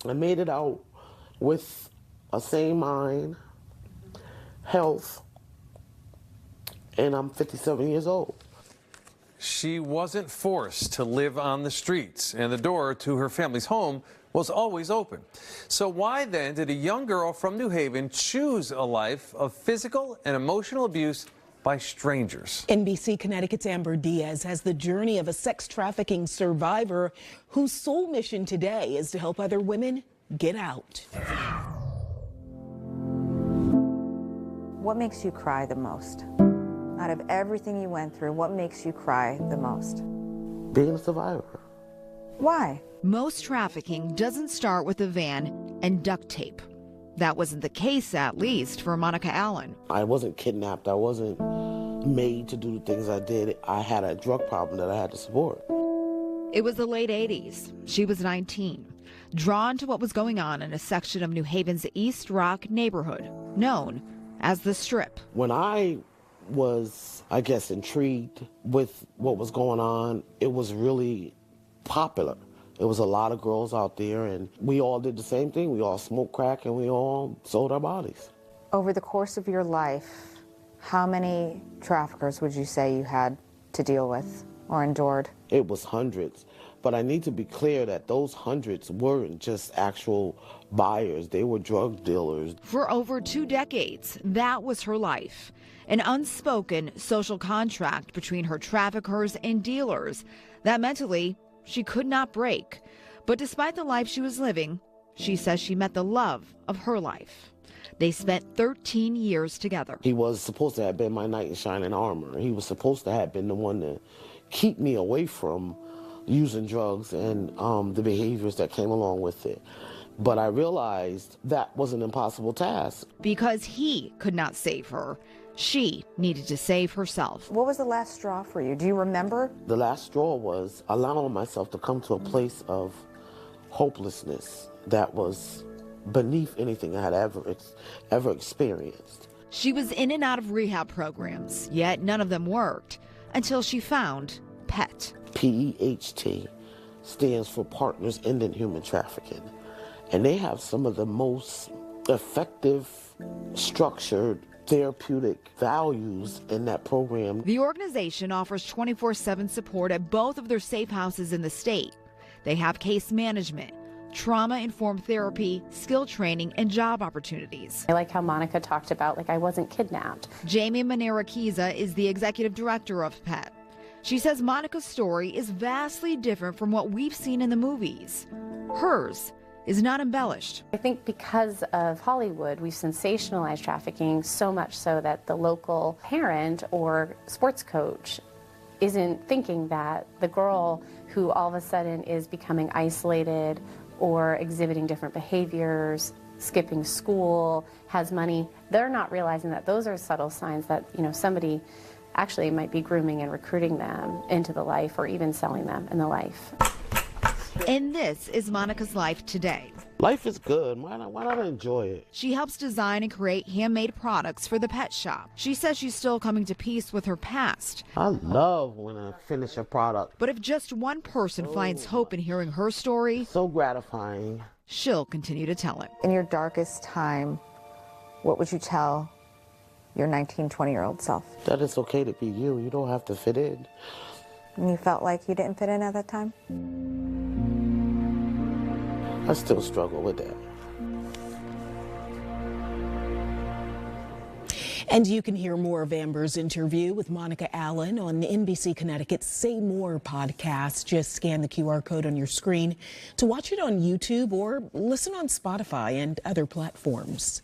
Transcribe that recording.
I made it out with a sane mind, health, and I'm 57 years old. She wasn't forced to live on the streets, and the door to her family's home was always open. So why then did a young girl from New Haven choose a life of physical and emotional abuse by strangers? NBC Connecticut's Amber Diaz has the journey of a sex trafficking survivor whose sole mission today is to help other women get out. What makes you cry the most? Out of everything you went through, what makes you cry the most? Being a survivor. Why? Most trafficking doesn't start with a van and duct tape. That wasn't the case, at least, for Monica Allen. I wasn't kidnapped. I wasn't made to do the things I did. I had a drug problem that I had to support. It was the late 80s. She was 19, drawn to what was going on in a section of New Haven's East Rock neighborhood, known as the Strip. When I was, I guess, intrigued with what was going on, it was really popular. There was a lot of girls out there, and we all did the same thing. We all smoked crack, and we all sold our bodies. Over the course of your life, how many traffickers would you say you had to deal with or endured? It was hundreds, but I need to be clear that those hundreds weren't just actual buyers. They were drug dealers. For over 2 decades, that was her life. An unspoken social contract between her traffickers and dealers that mentally she could not break. But despite the life she was living, she says she met the love of her life. They spent 13 years together. He was supposed to have been my knight in shining armor. He was supposed to have been the one to keep me away from using drugs and the behaviors that came along with it. But I realized that was an impossible task. Because he could not save her, she needed to save herself. What was the last straw for you? Do you remember? The last straw was allowing myself to come to a place of hopelessness that was beneath anything I had ever experienced. She was in and out of rehab programs, yet none of them worked until she found PET. PEHT stands for Partners Ending Human Trafficking. And they have some of the most effective, structured, therapeutic values in that program. The organization offers 24/7 support at both of their safe houses in the state. They have case management, trauma-informed therapy, skill training, and job opportunities. I like how Monica talked about, I wasn't kidnapped. Jamie Manera-Kiza is the executive director of PET. She says Monica's story is vastly different from what we've seen in the movies. Hers is not embellished. I think because of Hollywood, we've sensationalized trafficking so much so that the local parent or sports coach isn't thinking that the girl who all of a sudden is becoming isolated or exhibiting different behaviors, skipping school, has money, they're not realizing that those are subtle signs that, somebody actually might be grooming and recruiting them into the life or even selling them in the life. And this is Monica's life today. Life is good. Why not enjoy it? She helps design and create handmade products for the pet shop. She says she's still coming to peace with her past. I love when I finish a product. But if just one person finds hope in hearing her story, So gratifying. she'll continue to tell it. In your darkest time, what would you tell your 19, 20-year-old self? That it's okay to be you. You don't have to fit in. And you felt like you didn't fit in at that time? I still struggle with that. And you can hear more of Amber's interview with Monica Allen on the NBC Connecticut's Say More podcast. Just scan the QR code on your screen to watch it on YouTube or listen on Spotify and other platforms.